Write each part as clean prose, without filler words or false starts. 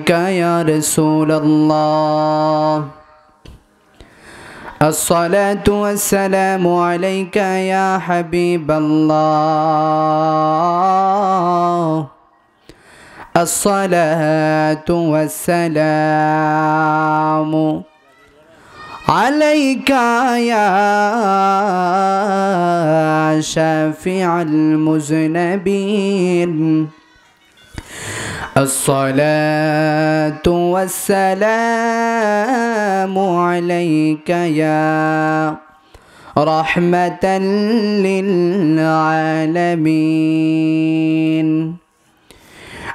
يا رسول الله الصلاة والسلام عليك يا حبيب الله الصلاة والسلام عليك يا شافع المذنبين الصلاة والسلام عليك يا رحمة للعالمين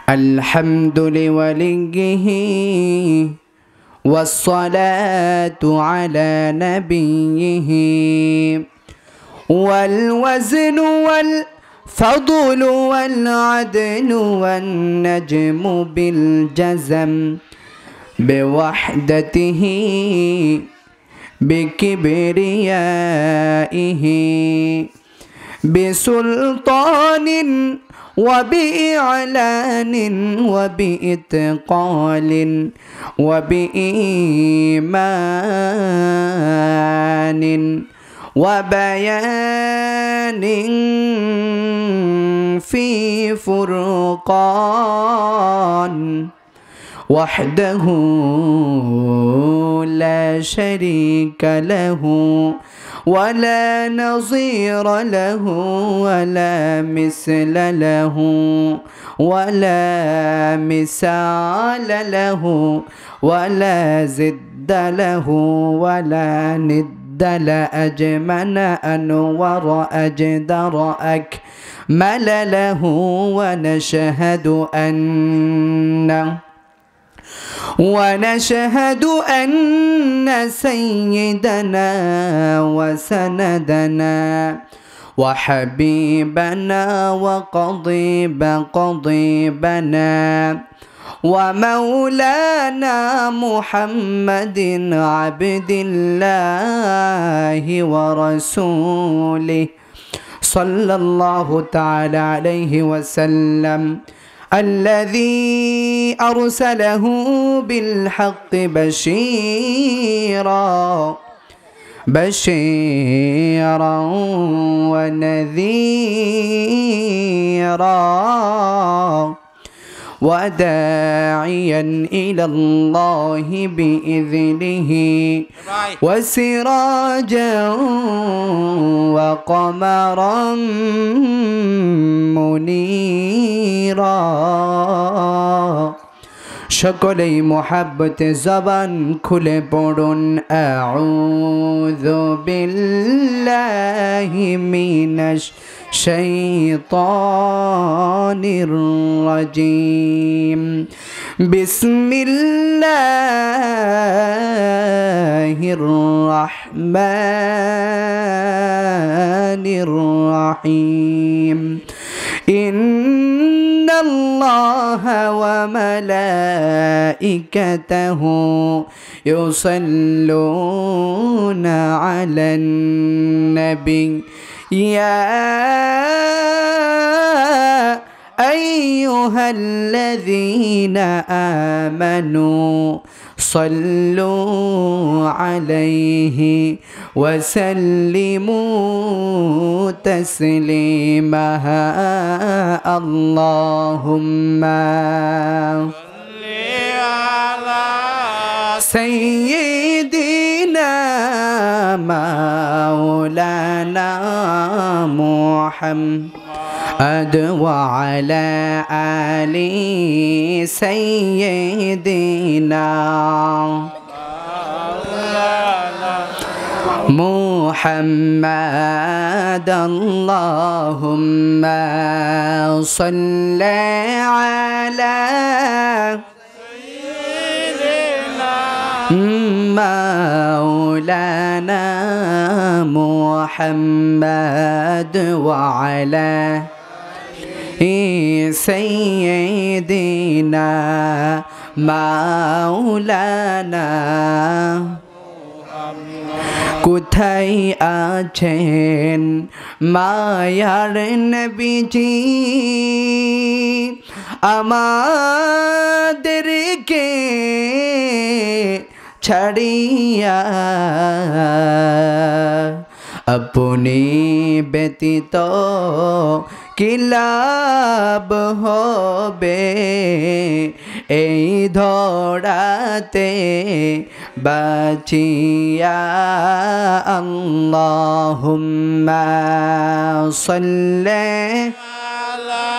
الحمد لوليه والصلاة على نبيه والوزن والفضل والعدل والنجم بالجزم بوحدته بكبريائه بسلطان وبإعلان وبإتقال وبإيمان وبيان في فرقان وحده لا شريك له ولا نظير له ولا مثل له ولا مثال له ولا زد له ولا ند لأجمل أنور أجدر أكمل له ونشهد أن سيدنا وسندنا وحبيبنا وقضيبنا ومولانا محمد عبد الله ورسوله صلى الله تعالى عليه وسلم الذي أرسله بالحق بشيرا ونذيرا وداعيا إلى الله بإذنه وسراجا وقمرا منيرا সকলেই মোহাব্বতে জবান খুলে পড়ুন আউযু বিল্লাহি মিনাশ শাইতানির রাজিম বিসমিল্লাহির রহমানির রহিম إن الله وملائكته يصلون على النبي يا أيها الذين آمنوا صلوا عليه وسلموا تسليما اللهم صل على سيدنا مولانا محمد وعلى آل سيدنا محمد اللهم صل على سيدنا مولانا محمد وعلى سيدنا مولانا কোথায় আছেন মায়ার নবীজি আমাদের নবীকে ছাড়িয়া আপনি ব্যতীত কি লাভ হবে এই ধরাতে বাঁচিয়া আল্লাহুম্মা সাল্লি আলা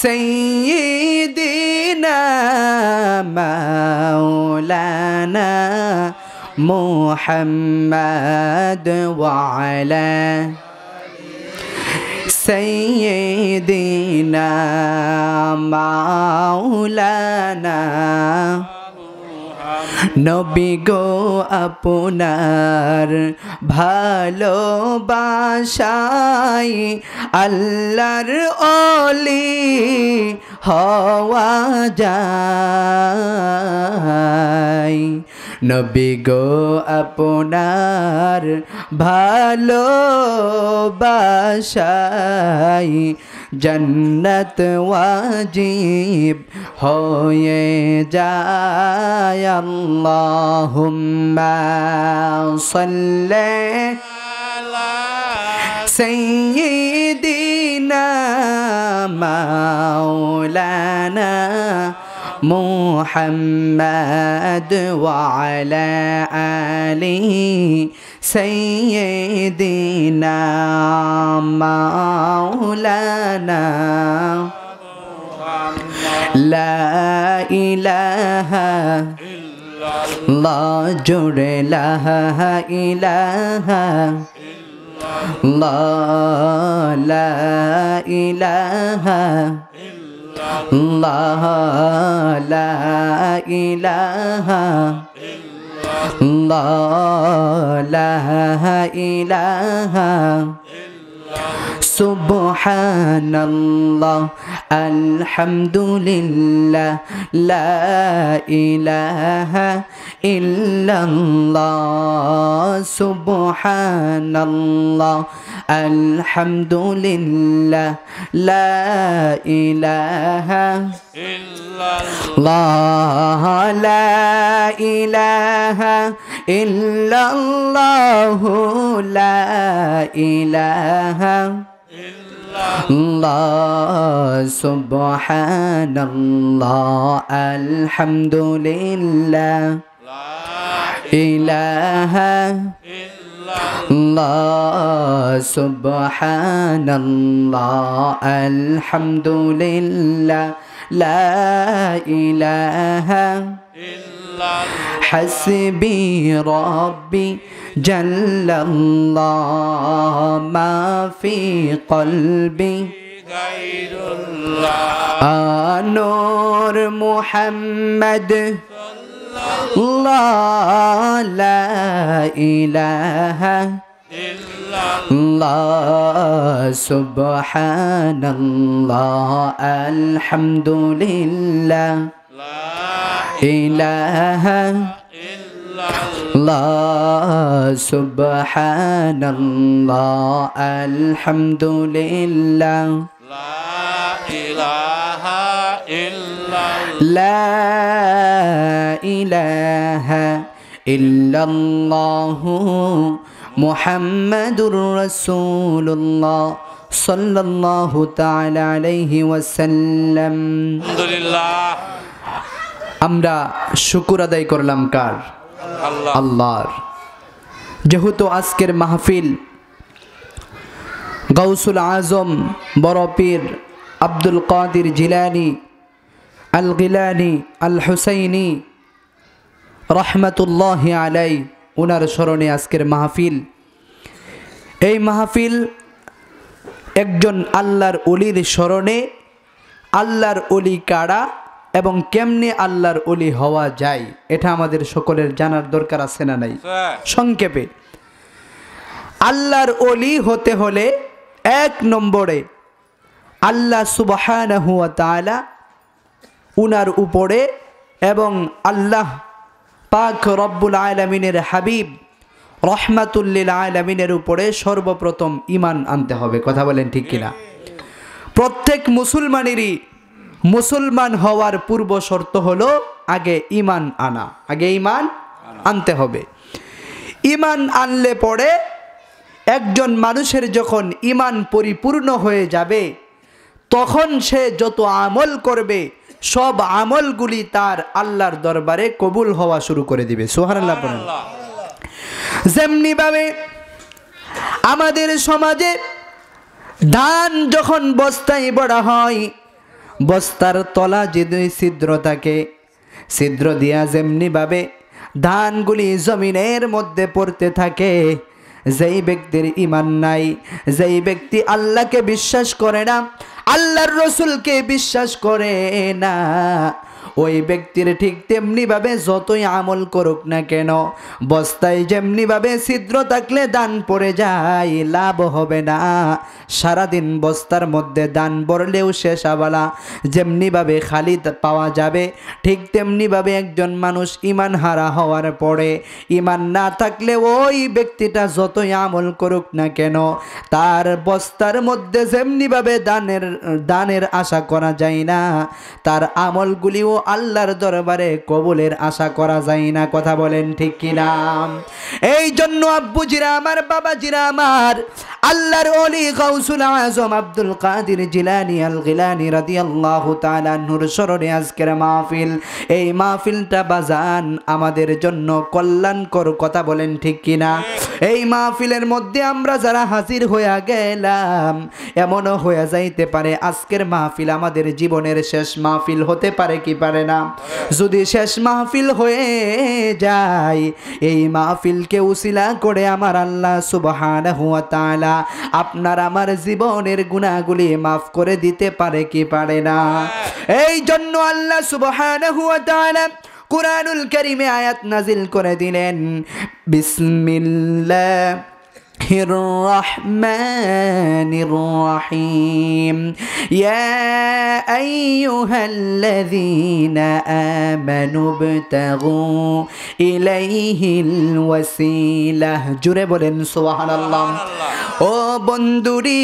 সাইয়্যিদিনা মাওলানা মুহাম্মদ ওয়া আলা সাইয়্যিদিনা মাওলানা নবী গো আপনার ভালোবাসায় আল্লাহর ওলি হওয়া যায় নবী গো আপনার ভালোবাসায় জন্নত ওয়াজিব হয়ে যায় আল্লাহুম্মা সাল্লি আলা সাইয়্যিদিনা মাওলানা মুহাম্মদ ওয়া আলা আলিহি সাইয়্যিদিনা মাওলানা লা ইলাহা ইল্লাল্লাহ জোরে লা ইলাহা ইল্লাল্লাহ লা ইলাহা ইল্লাল্লাহ লা ইলাহা ইল্লাল্লাহ লা ইলাহা সুবহানাল্লাহ আলহামদুলিল্লাহ লা ইলাহা ইল্লাল্লাহ সুবহানাল্লাহ আলহামদুলিল্লাহ লা ইলাহা ইল্লাল্লাহ লা ইলাহা ইল্লাল্লাহ লা ইলাহা ইল্লাল্লাহ সুবহানাল্লাহ আলহামদুলিল্লাহ লা ইলাহা ইল্লাল্লাহ সুবহানাল্লাহ আলহামদুলিল্লাহ লা ইলাহা ইল্লাল্লাহ হাসবি রব্বি জাল্লাল্লাহ মা ফি কলবি গায়রুল্লাহ নূর মুহাম্মদ লা ইলাহা ইল্লাল্লাহ সুবহানাল্লাহ আলহামদুলিল্লাহ লা ইলাহা ইল্লাল্লাহ সুবহানাল্লাহ আলহামদুলিল্লাহ লা ইলাহা ইল্লাল্লাহ লা ইলাহা ইল্লাল্লাহ মুহাম্মাদুর রাসূলুল্লাহ সাল্লাল্লাহু তাআলা আলাইহি ওয়াসাল্লাম। আলহামদুলিল্লাহ আমরা শুকর আদায় করলাম কার? আল্লাহর। যেহেতু আজকের মাহফিল গাউসুল আজম বড় পীর আব্দুল কাদির জিলানী আল গিলানী আল হুসাইনি রহমতুল্লাহি আলাই উনার স্মরণে আজকের মাহফিল। এই মাহফিল একজন আল্লাহর ওলির স্মরণে, আল্লাহর ওলি কারা এবং কেমনে আল্লাহর ওলি হওয়া যায় এটা আমাদের সকলের জানার দরকার আছে না নাই? সংক্ষেপে, আল্লাহর ওলি হতে হলে এক নম্বরে আল্লাহ সুবহানাহু ওয়া তাআলা উনার উপরে এবং আল্লাহ পাক রব্বুল আলামিনের হাবিব রহমাতুল লিল আলামিনের উপরে সর্বপ্রথম ঈমান আনতে হবে। কথা বলেন ঠিক কিনা? প্রত্যেক মুসলমানেরই মুসলমান হওয়ার পূর্ব শর্ত হলো আগে ঈমান আনা, আগে ঈমান আনতে হবে। ঈমান আনলে পরে একজন মানুষের যখন ঈমান পরিপূর্ণ হয়ে যাবে তখন সে যত আমল করবে সব আমলগুলি তার আল্লাহর দরবারে কবুল হওয়া শুরু করে দিবে। সুবহানাল্লাহ বলেন। যেমনি ভাবে আমাদের সমাজে ধান যখন বস্তায় বড়া হয়, বস্তার তলা যে দুই ছিদ্র থাকে, ছিদ্র দিয়া যেমনি ভাবে ধানগুলি জমিনের মধ্যে পড়তে থাকে, যেই ব্যক্তির ঈমান নাই, যেই ব্যক্তি আল্লাহকে বিশ্বাস করে না, আল্লাহর রসুলকে বিশ্বাস করে না, ওই ব্যক্তির ঠিক তেমনি ভাবে যতই আমল করুক না কেন, বস্তায় যেমনি ভাবে ছিদ্র থাকলে দান পড়ে যায়, লাভ হবে না। সারাদিন বস্তার মধ্যে দান ভরলেও শেষ আবালা, যেমনি ভাবে খালি পাওয়া যাবে, ঠিক তেমনি ভাবে একজন মানুষ ঈমান হারা হওয়ার পরে, ঈমান না থাকলে ওই ব্যক্তিটা যতই আমল করুক না কেন, তার বস্তার মধ্যে যেমনি ভাবে দানের আশা করা যায় না, তার আমলগুলিও আল্লাহর দরবারে কবুলের আশা করা যায় না। কথা বলেন ঠিক কিনা? এই জন্য আব্বুজিরা আমার, বাবাজিরা আমার, আল্লাহর ওলি গাউসুল আজম আব্দুল কাদের জিলানী আল গিলানী রাদিয়াল্লাহু তাআলা আনহুর স্মরণে আজকের মাহফিল। এই মাহফিলটা বাজান আমাদের জন্য কল্যাণকর। কথা বলেন ঠিক কিনা? এই মাহফিলের মধ্যে আমরা যারা হাজির হয়ে গেলাম, এমনও হয়ে যাইতে পারে আজকের মাহফিল আমাদের জীবনের শেষ মাহফিল হতে পারে কি পারে না? যদি শেষ মাহফিল হয়ে যায়, এই মাহফিলকে উসিলা করে আমার আল্লাহ সুবহানাহু ওয়া তাআলা আপনার আমার জীবনের গুনাহগুলি মাফ করে দিতে পারে কি পারে না? এই জন্য আল্লাহ সুবহানাহু ওয়া তাআলা কুরআনুল কারীমে আয়াত নাজিল করে দিলেন, বিসমিল্লাহির রহমানির রহিম, ইয়া আইয়ুহাল্লাযীনা আমানু ইবতাগু ইলাইহিল ওয়াসিলাহ। জুড়ে বলেন সুবহানাল্লাহ। ও বন্ধুরি,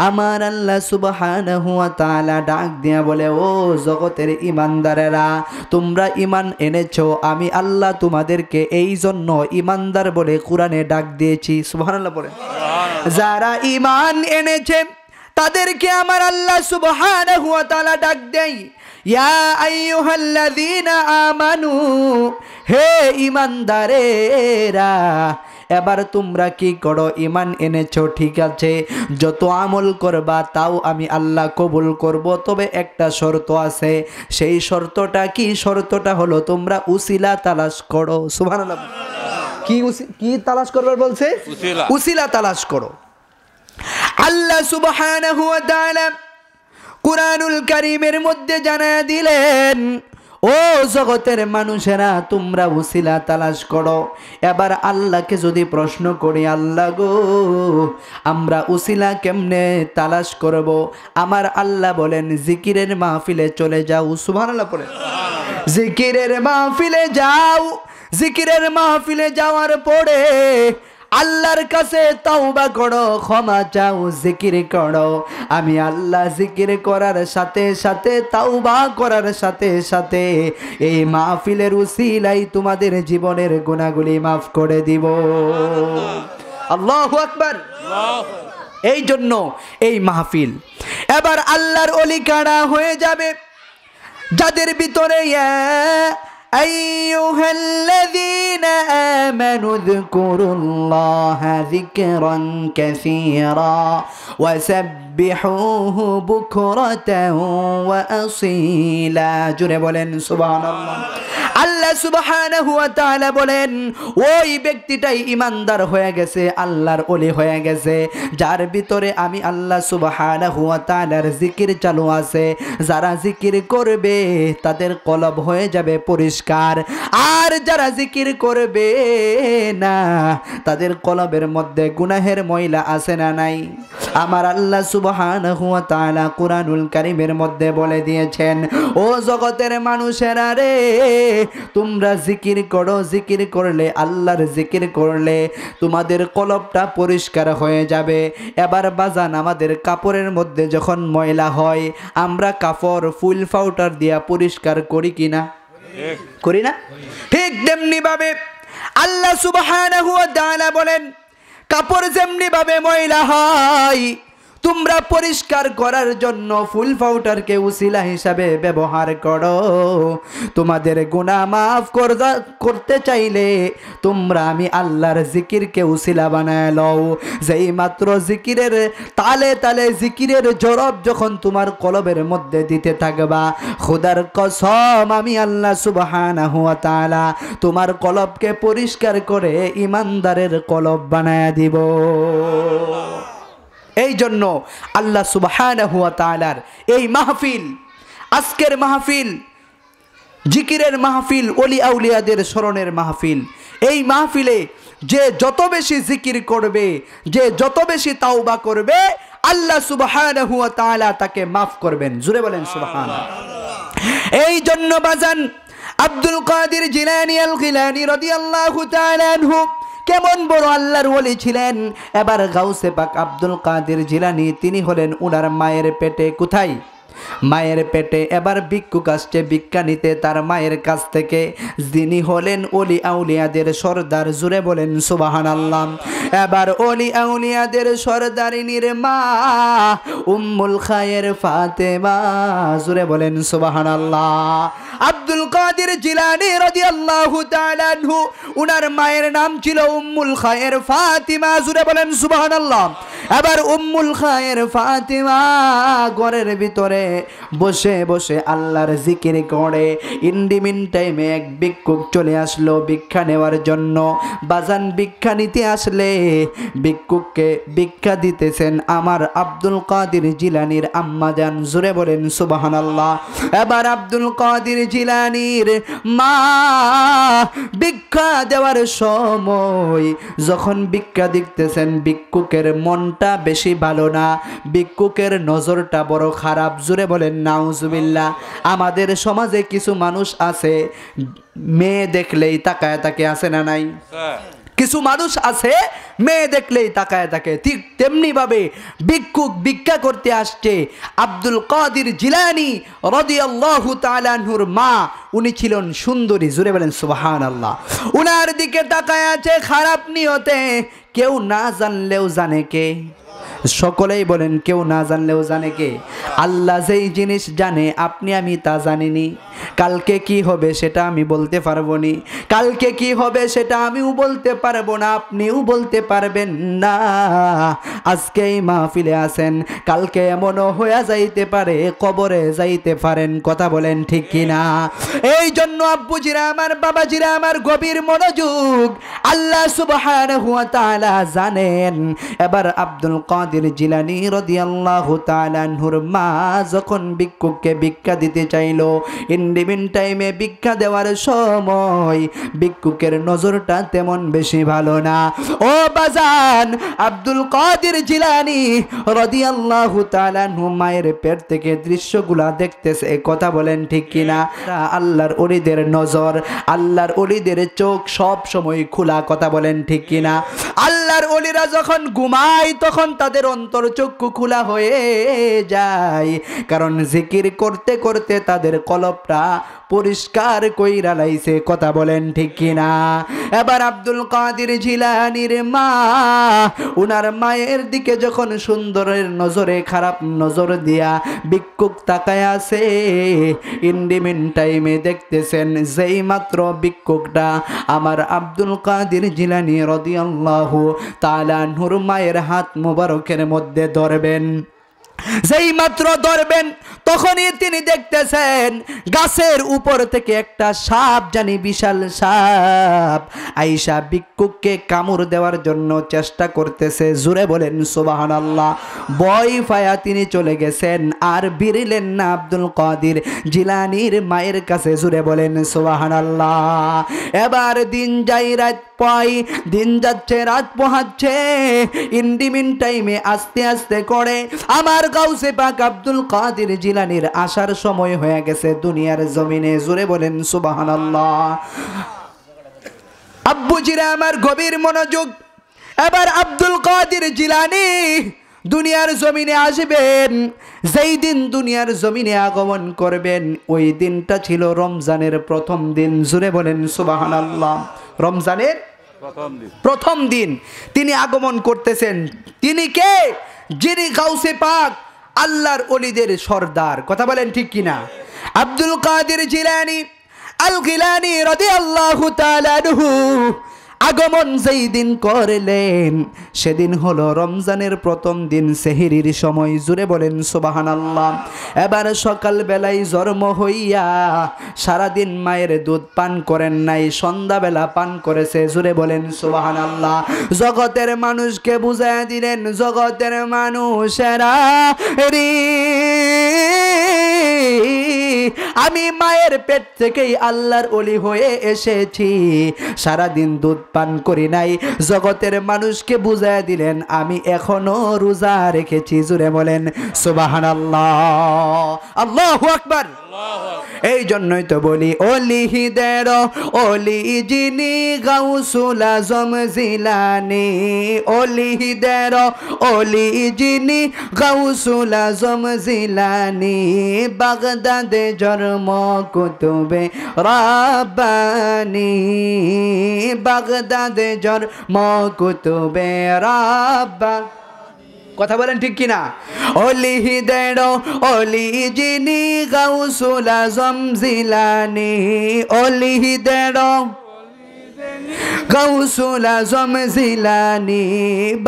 আমার আল্লাহ সুবহানাহু ওয়া তাআলা ডাক দিয়া বলে, ও জগতের ঈমানদারেরা, তোমরা ঈমান এনেছো, আমি আল্লাহ তোমাদেরকে এই জন্য ঈমানদার বলে কোরআনে ডাক দিয়েছি। সুবহানাল্লাহ বলেন। যারা ঈমান এনেছে তাদেরকে আমার আল্লাহ সুবহানাহু ওয়া তাআলা ডাক দেয়, ইয়া আইয়ুহাল্লাযীনা আমানু, হে ঈমানদারেরা। এবার তোমরা কি করো? ঈমান এনেছো ঠিক আছে, যত আমল করবা তাও আমি আল্লাহ কবুল করব, তবে একটা শর্ত আছে। সেই শর্তটা কি? শর্তটা হলো তোমরা উসিলা তালাশ করো। সুবহানাল্লাহ। কি তালাশ করবার বলছে? উসিলা তালাশ করো। আল্লাহ সুবহানাহু ওয়া তাআলা কুরআনুল কারীমের মধ্যে জানায়া দিলেন, ও জগতের মানুষেরা, তোমরা উসিলা তালাশ করো। এবার আল্লাহকে যদি প্রশ্ন করি, আল্লাহ গো, আমরা উসিলা কেমনে তালাশ করব? আমার আল্লাহ বলেন, জিকিরের মাহফিলে চলে যাও। সুবহানাল্লাহ পড়ে। জিকিরের মাহফিলে যাও। জিকিরের মাহফিলে যাওয়ার পরে আল্লাহর কাছে তওবা করো, ক্ষমা চাও, জিকির করো। আমি আল্লাহ জিকির করার সাথে সাথে, তওবা করার সাথে সাথে এই মাহফিলের উসিলাই তোমাদের জীবনের গুনাহগুলি মাফ করে দিব। আল্লাহু আকবার। এই জন্য এই মাহফিল। এবার আল্লাহর ওলি কারা হয়ে যাবে? যাদের ভিতরে أيها الذين آمنوا اذكروا الله ذكرا كثيرا وسبحوه بكرة وأصيلا। জুড়ে বলেন সুবহানাল্লাহ। আল্লাহ সুবহানাহু ওয়া তাআলা বলেন, ওই ব্যক্তিটাই ঈমানদার হয়ে গেছে, আল্লাহর ওলি হয়ে গেছে, যার ভিতরে আমি আল্লাহ সুবহানাহু ওয়া তাআলার জিকির চালু আছে। যারা জিকির করবে তাদের কলব হয়ে যাবে পরিষ্কার, আর যারা জিকির করবে না তাদের কলবের মধ্যে গুনাহের ময়লা আছে না নাই? আমার আল্লাহ সুবহানাহু ওয়া তাআলা কুরআনুল কারীমের মধ্যে বলে দিয়েছেন, ও জগতের মানুষেরা রে, তোমরা জিকির করো, জিকির করলে, আল্লাহর জিকির করলে তোমাদের কলবটা পরিষ্কার হয়ে যাবে। এবার বাজান, আমাদের কাপড়ের মধ্যে যখন ময়লা হয় আমরা কাপড় ফুল পাউডার দিয়া পরিষ্কার করি কিনা? করি না? ঠিক তেমনি ভাবে আল্লাহ সুবহানাহু ওয়া তাআলা বলেন, কাপড় যেমনি ভাবে ময়লা হয় তোমরা পরিষ্কার করার জন্য ফুল পাউডারকে উসিলা হিসাবে ব্যবহার করো। তোমাদের গুনাহ মাফ করতে চাইলে তোমরা আমি আল্লাহর জিকিরকে উসিলা বানায় লও। যেই মাত্র জিকিরের তালে তালে জিকিরের জরব যখন তোমার কলবের মধ্যে দিতে থাকবা, খোদার কসম আমি আল্লাহ সুবহানাহু ওয়া তাআলা তোমার কলবকে পরিষ্কার করে ইমানদারের কলব বানায় দিব। এই জন্য আল্লাহ সুবহানাহু ওয়া তাআলার এই মাহফিল, আজকের মাহফিল জিকিরের মাহফিল, ওলি আউলিয়াদের স্মরণের মাহফিল। এই মাহফিলে যে যত বেশি জিকির করবে, যে যত বেশি তাওবা করবে, আল্লাহ সুবহানাহু ওয়া তাআলা তাকে মাফ করবেন। জোরে বলেন সুবহানাল্লাহ। এই জন্য বাজান আব্দুল কাদের জিলানী আল গিলানী রাদিয়াল্লাহু তাআলা আনহু কেমন বড় আল্লাহর ওলি ছিলেন। এবার গাউসে পাক আব্দুল কাদের জিলানী তিনি হলেন উনার মায়ের পেটে। কোথায়? মায়ের পেটে। এবার ভিক্ষুক আসছে ভিক্ষা নিতে তার মায়ের কাছ থেকে, যিনি হলেন ওলি আউলিয়াদের সর্দার। জুড়ে বলেন সুবহানাল্লাহ। এবার ওলি আউলিয়াদের সর্দারিনীর মা উম্মুল খায়ের ফাতেমা। জুড়ে বলেন সুবহানাল্লাহ। আব্দুল কাদের জিলানী রাদিয়াল্লাহু তাআলা আনহু উনার মায়ের নাম ছিল উম্মুল খায়ের ফাতিমা। জুড়ে বলেন সুবহানাল্লাহ। এবার উম্মুল খায়ের ফাতিমা ঘরের ভিতরে বসে বসে আল্লাহর জিকির করে। ইন্ডিমিন টাইমে এক ভিক্ষুক চলে আসলো ভিক্ষা নেওয়ার জন্য। বাজান ভিক্ষা নিতে আসলে ভিক্ষুককে ভিক্ষা দিতেছেন আমার আব্দুল কাদের জিলানীর আম্মাজান। জোরে বলেন সুবহানাল্লাহ। এবার আব্দুল কাদের জিলানীর মা ভিক্ষা দেওয়ার সময় যখন ভিক্ষা দিতেছেন, ভিক্ষুকের মনটা বেশি ভালো না, ভিক্ষুকের নজরটা বড় খারাপ। জোরে বলেন নাউজুবিল্লাহ। আমাদের সমাজে কিছু মানুষ আছে মেয়ে দেখলেই তাকায় তাকে, আছে না নাই? কিছু মানুষ আছে মেয়ে দেখলেই তাকায় তাকে। ঠিক তেমনি ভাবে ভিক্ষুক ভিক্ষা করতে আসছে আব্দুল কাদের জিলানী রাদিয়াল্লাহু তাআলা আনহুর মা। উনি ছিলেন সুন্দরী। জোরে বলেন সুবহানাল্লাহ। উনার দিকে তাকায় আছে খারাপ নিয়তে। কেউ না জানলেও জানে কে? সকলেই বলেন কেউ না জানলেও জানে কে? আল্লাহ যেই জিনিস জানে আপনি আমি তা জানিনি। কালকে কি হবে সেটা আমি বলতে পারবো নি, কালকে কি হবে সেটা আমিও বলতে পারবো না, আপনিও বলতে পারবেন না। আজকে এই মাহফিলে আছেন, কালকে এমনও হয়ে যাইতে পারে কবরে যাইতে পারেন। কথা বলেন ঠিক কিনা? এই জন্য আব্বুজিরা আমার, বাবাজিরা আমার, গভীর মনোযোগ। আল্লাহ সুবহানাহু ওয়া তাআলা জানেন। এবার আব্দুল কাদের জিলানী রাদিয়াল্লাহু তাআলা আনহুর মা যখন ভিক্ষুককে ভিক্ষা দিতে চাইলো, ইন্ডিমিন টাইমে ভিক্ষা দেওয়ার সময় ভিক্ষুকের নজরটা তেমন বেশি ভালো না। ও বাজান, আব্দুল কাদের জিলানী রাদিয়াল্লাহু তাআলা আনহু মায়ের পেট থেকে দৃশ্যগুলা দেখতেছে। কথা বলেন ঠিক কিনা? আল্লাহর ওলিদের নজর, আল্লাহর ওলিদের চোখ সব সময় খোলা। কথা বলেন ঠিক কিনা? আল্লাহর ওলিরা যখন ঘুমায় তখন তাদের অন্তর চক্ষু খোলা হয়ে যায়, কারণ জিকির করতে করতে তাদের কলবটা পরিষ্কার কইরা লাইছে। কথা বলেন ঠিক কিনা? এবার আব্দুল কাদের জিলানীর মা উনার মায়ের দিকে যখন সুন্দরের নজরে খারাপ নজর দিয়া ভিক্ষুক তাকায় আছে, ইন্ডিমিন টাইমে দেখতেছেন যেই মাত্র ভিক্ষুকটা আমার আব্দুল কাদের জিলানী রাদিয়াল্লাহু তাআলা আনহুর মায়ের হাত মুবারকের মধ্যে ধরবেন, যেই মাত্র ধরবেন তখনই তিনি দেখতেছেন গাছের উপর থেকে একটা সাপ, জানি বিশাল সাপ, আইসা ভিক্ষুককে কামড় দেওয়ার জন্য চেষ্টা করতেছে। জোরে বলেন সুবহানাল্লাহ। ভয় পায়া তিনি চলে গেছেন, আর বিরিলেন না আব্দুল কাদের জিলানীর মায়ের কাছে। জোরে বলেন সুবহানাল্লাহ। এবার দিন যাই রাত পাই, দিন যাচ্ছে রাত পোহাচ্ছে, ইন্ডিমিন টাইমে আস্তে আস্তে করে আমার গাউসে পাক আব্দুল কাদের জিলানীর আসার সময় হয়ে গেছে দুনিয়ার জমিনে। জোরে বলেন সুবহানাল্লাহ। আব্বুজিরা আমার গভীর মনোযোগ। এবার আব্দুল কাদের জিলানী দুনিয়ার জমিনে আসবেন। যেই দিন দুনিয়ার জমিনে আগমন করবেন ওই দিনটা ছিল রমজানের প্রথম দিন। জোরে বলেন সুবহানাল্লাহ। রমজানের প্রথম দিন তিনি আগমন করতেছেন। তিনি কে? যিনি গাউসে পাক, আল্লাহর ওলিদের সর্দার। কথা বলেন ঠিক কিনা? আব্দুল কাদের জিলানী আল গিলানী রাদিয়াল্লাহু তাআলা আনহু আগমন যেই দিন করলেন সেদিন হলো রমজানের প্রথম দিন, সেহরির সময়। জুড়ে বলেন সুবহানাল্লাহ। এবার সকাল বেলায় জন্ম হইয়া সারাদিন মায়ের দুধ পান করেন নাই, সন্ধ্যাবেলা পান করেছে। জুড়ে বলেন সুবহানাল্লাহ। জগতের মানুষকে বুঝাইয়া দিলেন, জগতের মানুষেরা রে, আমি মায়ের পেট থেকেই আল্লাহর ওলি হয়ে এসেছি, সারাদিন দুধ পান করি নাই। জগতের মানুষকে বুঝাইয়া দিলেন আমি এখনো রোজা রেখেছি। জুড়ে বলেন সুবহানাল্লাহ। আল্লাহু আকবার। এই জন্যই তো বলি অলিদের অলি যিনি গাউসুল আজম জিলানী, অলিদের অলি যিনি গাউসুল আজম জিলানী, বাগদাদে জন্ম কুতুবে রাব্বানী, বাগদাদে জন্ম কুতুবে রাব্বানী। কথা বলেন ঠিক কিনা? অলিদের অলি যিনি গাউসুল আজম জিলানী, অলিদের গাউসুল আজম জিলানী,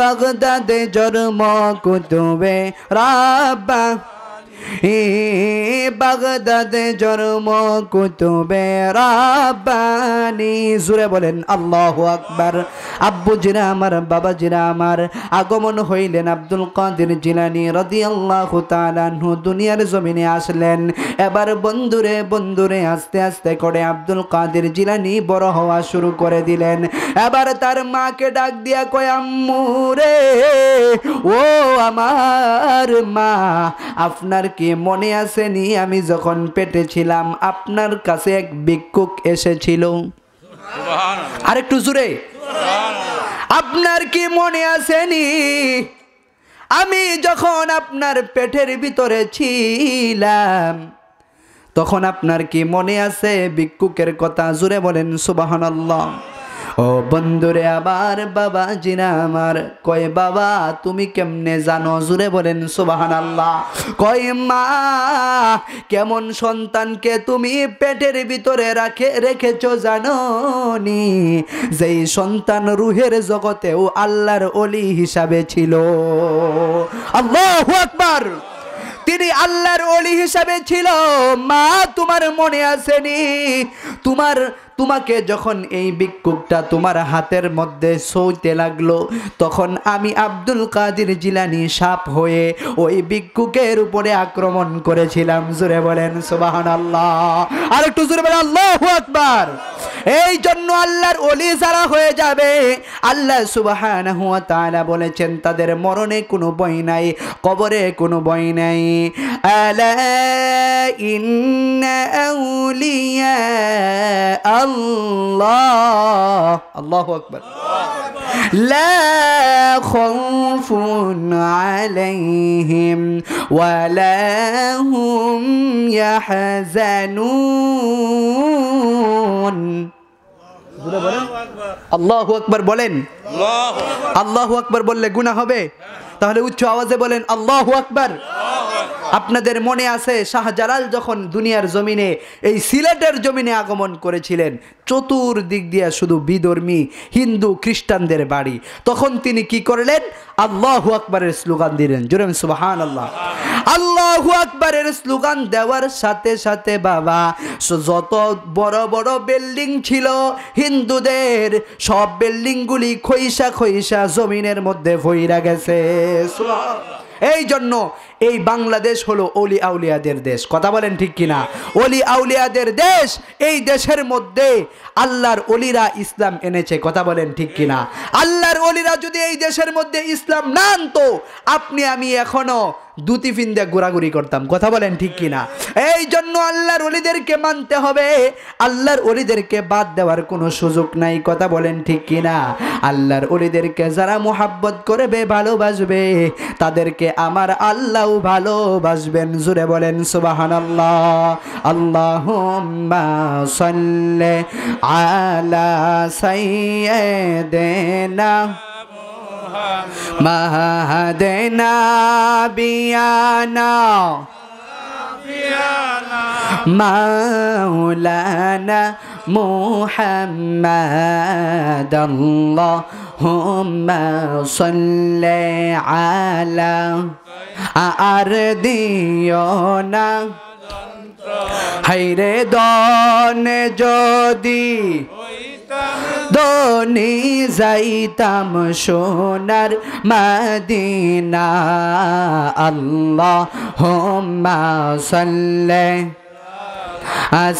বাগদাদে জন্ম কুতুবে রাব্বানী, বাগদাদে জন্ম কুতুবে রাব্বানী। জুড়ে বলেন আল্লাহু আকবার। আব্বুজিরা আমার, বাবাজিরা আমার, আগমন হইলেন আব্দুল কাদের জিলানী রাদিয়াল্লাহু তাআলা আনহু দুনিয়ার জমিনে আসলেন। এবার বন্ধুরে বন্ধুরে আস্তে আস্তে করে আব্দুল কাদের জিলানী বড় হওয়া শুরু করে দিলেন। এবার তার মাকে ডাক দিয়া কয়, আম্মু রে, ও আমার মা, আপনার কি মনে আসেনি আমি যখন পেটে ছিলাম আপনার কাছে এক ভিক্ষুক এসেছিল? আরেকটু জোরে। আপনার কি মনে আসেনি আমি যখন আপনার পেটের ভিতরে ছিলাম তখন আপনার কি মনে আছে ভিক্ষুকের কথা? জোরে বলেন সুবহানাল্লাহ। ও বন্ধুরে আবার বাবাজিরা আমার কয়, বাবা তুমি কেমনে জানো? জুড়ে বলেন সুবহানাল্লাহ। কয়, মা কেমন সন্তানকে তুমি পেটের ভিতরে রেখেছো জানো নি? যেই সন্তান রুহের জগতেও আল্লাহর ওলি হিসাবে ছিল। আল্লাহু আকবার। তিনি আল্লাহর ওলি হিসাবে ছিল। মা তোমার মনে আসেনি তোমাকে যখন এই ভিক্ষুকটা তোমার হাতের মধ্যে সইতে লাগলো তখন আমি আব্দুল কাদের জিলানী সাপ হয়ে ওই ভিক্ষুকের উপরে আক্রমণ করেছিলাম। জোরে বলেন সুবহানাল্লাহ। আর একটু জোরে বলেন আল্লাহু আকবার। এই জন্য আল্লাহর ওলি যারা হয়ে যাবে আল্লাহ সুবহানাহু ওয়া তাআলা বলেছেন তাদের মরণে কোনো ভয় নাই, কবরে কোনো ভয় নাই। আলা ইন্না আউলিয়া আল্লাহ, আল্লাহু আকবার, লা খাউফুন আলাইহিম ওয়া লা হুম ইয়াহজানুন। আল্লাহু আকবার বলেন। আল্লাহু আকবার বললে গুনাহ হবে? তাহলে উচ্চ আওয়াজে বলেন আল্লাহু আকবার। আপনাদের মনে আছে শাহজালাল যখন দুনিয়ার জমিনে এই সিলেটের জমিনে আগমন করেছিলেন, চতুর্দিক দিয়ে শুধু বিধর্মী হিন্দু খ্রিস্টানদের বাড়ি, তখন তিনি কি করলেন? আল্লাহু আকবারের স্লোগান দিলেন। জোরে সুবহানাল্লাহ। আল্লাহু আকবারের স্লোগান দেওয়ার সাথে সাথে বাবা যত বড় বড় বিল্ডিং ছিল হিন্দুদের সব বিল্ডিংগুলি খইসা খইসা জমিনের মধ্যে ভইরা গেছে। এই জন্য এই বাংলাদেশ হলো ওলি আউলিয়াদের দেশ। কথা বলেন ঠিক কিনা? ওলি আউলিয়াদের দেশ। এই দেশের মধ্যে আল্লাহর ওলিরা ইসলাম এনেছে। কথা বলেন ঠিক কিনা? আল্লাহর ওলিরা যদি এই দেশের মধ্যে ইসলাম না আনতো আপনি আমি এখনো দুটি ফিন্দে ঘোরাঘুরি করতাম। কথা বলেন ঠিক কিনা? এই জন্য আল্লাহর ওলিদেরকে মানতে হবে, আল্লাহর ওলিদেরকে বাদ দেওয়ার কোনো সুযোগ নাই। কথা বলেন ঠিক কিনা? আল্লাহর ওলিদেরকে যারা মুহাব্বত করবে, ভালোবাসবে, তাদেরকে আমার আল্লাহও ভালোবাসবেন। জোরে বলেন সুবহানাল্লাহ। আল্লাহুম্মা সাল্লি আলা সাইয়্যিদিনা মাহাদিনা বিয়ানা মাওলানা মুহাম্মাদ আল্লাহুম্মা সাল্লি আলা আর দিও না হাইরে দনে যদি দনি যাইতাম সোনার মদিনা আল্লাহুম্মা সাল্লি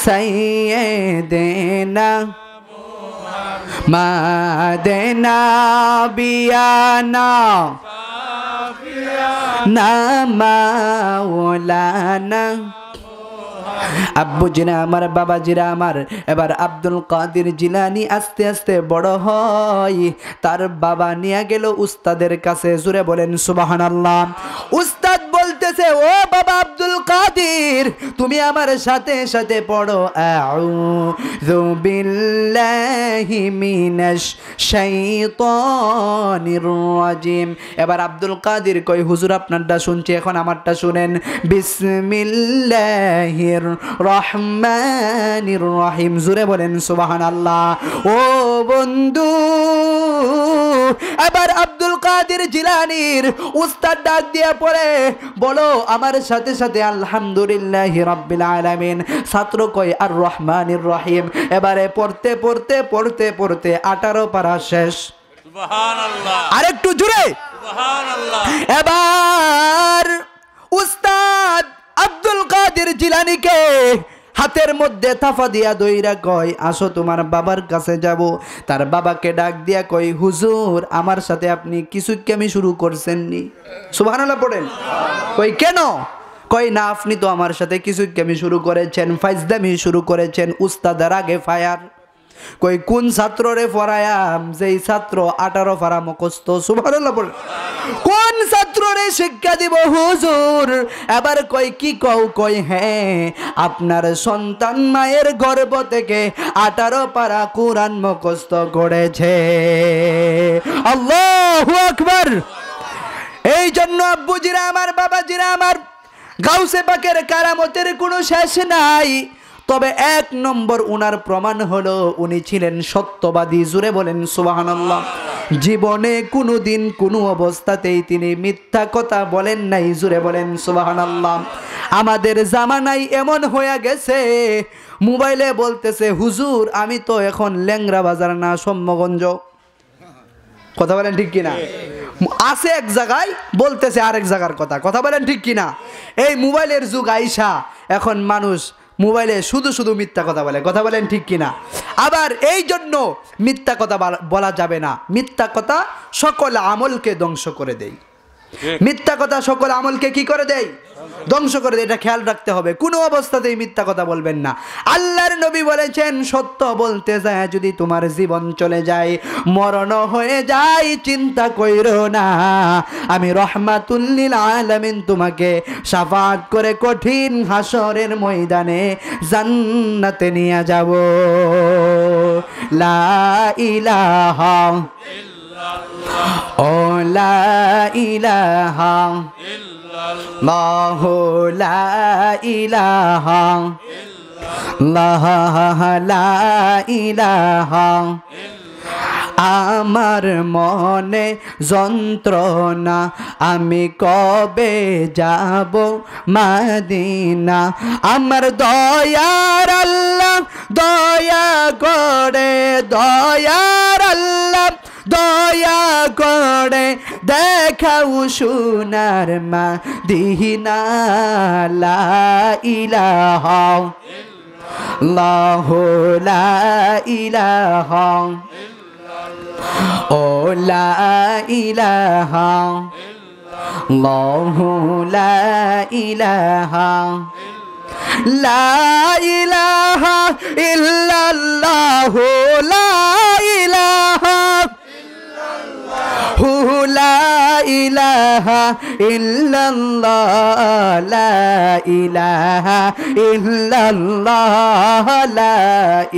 সাইয়্যিদিনা মাদিনা বিয়ানা না মাওলানা। আব্বু জিনা আমার, বাবা জিরা আমার। এবার আব্দুল কাদের জিলানী আস্তে আস্তে বড় হয়, তার বাবা নিয়ে গেল উস্তাদের কাছে। জোরে বলেন সুবহানাল্লাহ। উস্তাদ বলতেছে, ও বাবা আব্দুল কাদের, তুমি আমার সাথে সাথে পড়ো আউযু বিল্লাহি মিনাশ শাইতানির রাজিম। এবার আব্দুল কাদের কই, হুজুর আপনারটা শুনছি, এখন আমারটা শুনেন। বিসমিল্লাহির রহমানির রহিম। জোরে বলেন সুবহানাল্লাহ। ও বন্ধু, এবার আব্দুল কাদের জিলানীর উস্তাদ ডাক দিয়া পড়ে, বলো আমার সাথে সাথে আলহামদুলিল্লাহি রাব্বিল আলামিন। ছাত্র কয় আর রহমানির রহিম। এবারে পড়তে পড়তে পড়তে পড়তে 18 পারা শেষ। সুবহানাল্লাহ। আরেকটু জোরে সুবহানাল্লাহ। এবার উস্তাদ আব্দুল কাদের জিলানীকে হাতের মধ্যে থাফা দিয়া দইরা কয়, আসো তোমার বাবার কাছে যাব। তার বাবাকে ডাক দিয়া কয়, হুজুর আমার সাথে আপনি কিছু কেমি শুরু করছেন নি? সুবহানাল্লাহ পড়েন। কই কেন? কয় না, আপনি তো আমার সাথে কিছু কেমি শুরু করেছেন, ফাইজদামি শুরু করেছেন। উস্তাদের আগে ফায়ার। কই কোন ছাত্ররে পড়ায়াম যেই ছাত্র 18 পারা মুখস্থ? সুবহানাল্লাহ বল। কোন ছাত্ররে শিক্ষা দিব হুজুর? এবার কই কি কও? কই হ্যাঁ, আপনার সন্তান মায়ের গর্ভ থেকে 18 পারা কোরআন মুখস্থ করেছে। আল্লাহু আকবার। এই জন্য আব্বুজিরা আমার, বাবাজিরা আমার, গাউসে পাকের কারামতের কোনো শেষ নাই। তবে 1 নম্বর উনার প্রমাণ হলো উনি ছিলেন সত্যবাদী। জোরে বলেন সুবহানাল্লাহ। জীবনে কোনোদিন কোনো অবস্থাতেই তিনি মিথ্যা কথা বলেন নাই। জোরে বলেন সুবহানাল্লাহ। আমাদের জামানায় এমন হয়ে গেছে, মোবাইলে বলতেছে, হুজুর আমি তো এখন ল্যাংরা বাজার না সম্মগঞ্জ। কথা বলেন ঠিক কিনা? আছে এক জায়গায়, বলতেছে আরেক জায়গার কথা। কথা বলেন ঠিক কিনা? এই মোবাইলের যুগ আইসা এখন মানুষ মোবাইলে শুধু শুধু মিথ্যা কথা বলে। কথা বলেন ঠিক কিনা? আবার এই জন্য মিথ্যা কথা বলা যাবে না। মিথ্যা কথা সকল আমলকে ধ্বংস করে দেয়। মিথ্যা কথা সকল আমলকে কি করে দেয়? ধ্বংস করে দেয়। এটা খেয়াল রাখতে হবে, কোনো অবস্থাতেই মিথ্যা কথা বলবেন না। আল্লাহর নবী বলেছেন, সত্য বলতে যায় যদি তোমার জীবন চলে যায়, মরণ হয়ে যায়, চিন্তা কইরো না, আমি রহমাতুল লিল আলামিন তোমাকে শাফাআত করে কঠিন হাসরের ময়দানে জান্নাতে নিয়ে যাব। লা ইলাহা ও লা ইলাহা ইল্লাল্লাহু লা ইলাহা ইল্লাল্লাহ লা ইলাহা। আমার মনে যন্ত্রণা, আমি কবে যাব মদিনা। আমার দয়ার আল্লাহ দয়া করে, দয়ার আল্লাহ দয়া করে দেখাও সোনার মদিনা। লা ইলাহা ইল্লাল্লাহু লা ইলাহা ও লা ইলাহা আল্লাহু লা ইলাহা লা ইলাহা ইল্লাল্লাহু লা ইলাহা লা ইলাহা ইল্লাল্লাহ লা ইলাহা ইল্লাল্লাহ লা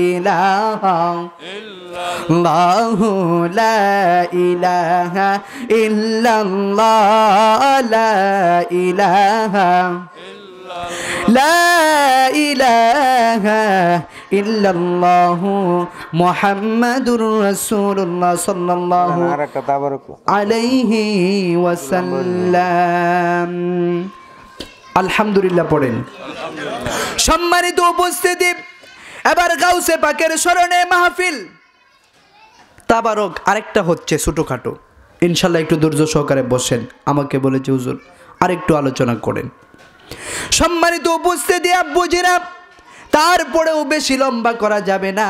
ইলাহা আল্লাহু লা ইলাহা ইল্লাল্লাহ লা ইলাহা লা ইলাহা ইল্লাল্লাহু মুহাম্মাদুর রাসূলুল্লাহ সাল্লাল্লাহু আলাইহি ওয়াসাল্লাম। আলহামদুলিল্লাহ পড়েন। সম্মানিত উপস্থিতি, এবার গাউসে পাকের স্মরণে মাহফিল তাবারক আরেকটা হচ্ছে ছোটখাটো, ইনশাল্লাহ একটু ধৈর্য সহকারে বসেন। আমাকে বলেছে হুজুর আরেকটু আলোচনা করেন। সম্মানিত উপস্থিতি আব্বুজিরা, তারপরেও বেশি লম্বা করা যাবে না।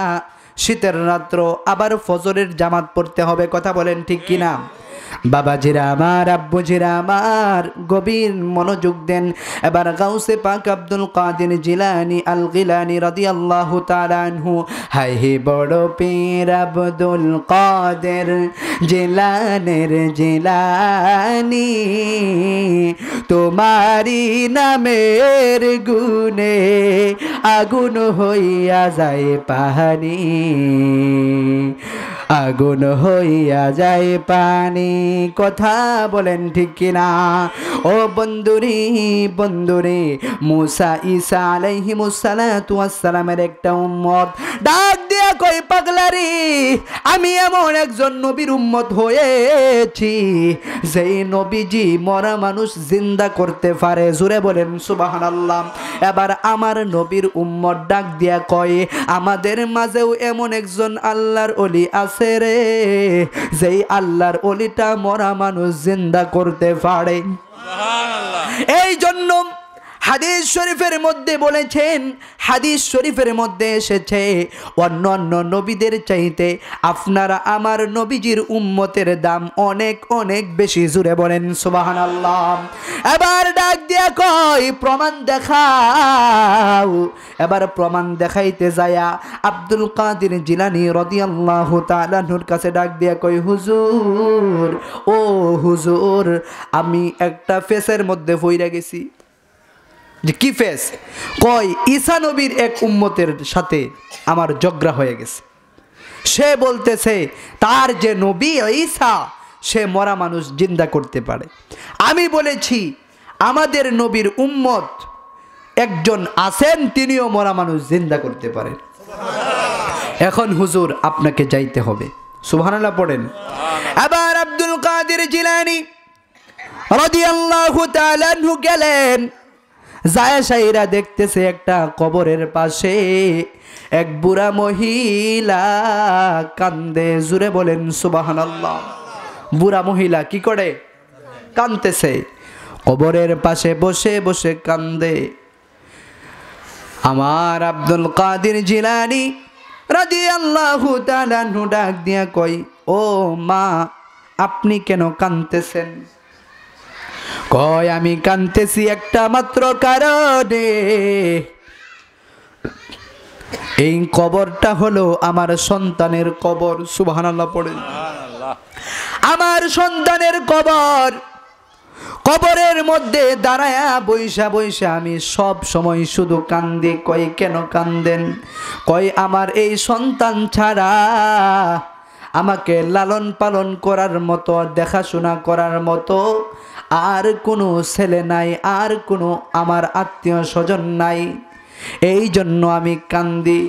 শীতের রাত্র, আবার ফজরের জামাত পড়তে হবে, কথা বলেন ঠিক কিনা? বাবাজিরা আমার, আব্বুজিরা আমার, গভীর মনোযোগ দেন। এবার গাউসে পাক আব্দুল কাদের জিলানী আল গিলানী রাদিয়াল্লাহু তাআলা আনহু, হায় হে বড় পীর আব্দুল কাদের জিলানের জিলানী, তোমারি নামের গুণে আগুন হইয়া যায় পানি, আগুন হইয়া যায় পানি, কথা বলেন ঠিক কিনা? ও বন্ধুরে বন্ধুরে, মুসা ঈসা আলাইহিমুস সালাতু ওয়াস সালামের একটা উম্মত ডাক দিয়া কই, পাগলারি আমি এমন একজন নবীর উম্মত হয়েছি যেই নবীজি মরা মানুষ জিন্দা করতে পারে। জোরে বলেন সুবহানাল্লাহ। এবার আমার নবীর উম্মত ডাক দিয়া কয়, আমাদের মাঝেও এমন একজন আল্লাহর ওলি আছে রে, যেই আল্লাহর ওলিটা মরা মানুষ জিন্দা করতে পারে। এই জন্য হাদিস শরীফের মধ্যে বলেছেন, হাদিস শরীফের মধ্যে এসেছে, অন্য অন্য নবীদের চাইতে আপনারা আমার নবীজির উম্মতের দাম অনেক অনেক বেশি। জুড়ে বলেন সুবহানাল্লাহ। এবার ডাক দিয়া কয়, প্রমাণ দেখাও। এবার প্রমাণ দেখাইতে যায়া আব্দুল কাদের জিলানী রাদিয়াল্লাহু তাআলা আনহুর কাছে ডাক দিয়া কয়, হুজুর ও হুজুর, আমি একটা ফেসের মধ্যে পইরা গেছি। যে কি ফেস? কয়, ঈসা নবীর এক উম্মতের সাথে আমার ঝগড়া হয়ে গেছে। সে বলতেছে তার যে নবী ঈসা, সে মরা মানুষ জিন্দা করতে পারে। আমি বলেছি আমাদের নবীর উম্মত একজন আছেন, তিনিও মরা মানুষ জিন্দা করতে পারেন। এখন হুজুর আপনাকে যাইতে হবে। সুবহানাল্লাহ পড়েন। আবার আব্দুল কাদের জিলানী রাদিয়াল্লাহু তাআলা আনহু গেলেন। জায়সাইরা দেখতেছে একটা কবরের পাশে এক বুড়া মহিলা কান্দে। জুড়ে বলেন সুবহানাল্লাহ। বুড়া মহিলা কি করে? কান্দতেছে, কবরের পাশে বসে বসে কান্দে। আমার আব্দুল কাদের জিলানী রাদিয়াল্লাহু তাআলা আনহু ডাক দিয়া কই, ও মা, আপনি কেন কান্দতেছেন? কয়, আমি কাঁদতেছি একটা মাত্র কারণে, এই কবরটা হলো আমার সন্তানের কবর। সুবহানাল্লাহ পড়েন। আমার সন্তানের কবর। কবরের মধ্যে দাঁড়ায়া বইসা বইসা আমি সব সময় শুধু কান্দি। কয়, কেন কান্দেন? কয়, আমার এই সন্তান ছাড়া আমাকে লালন পালন করার মতো, দেখাশোনা করার মতো আর কোনো ছেলে নাই, আর কোনো আমার আত্মীয় স্বজন নাই, এই জন্য আমি কান্দি।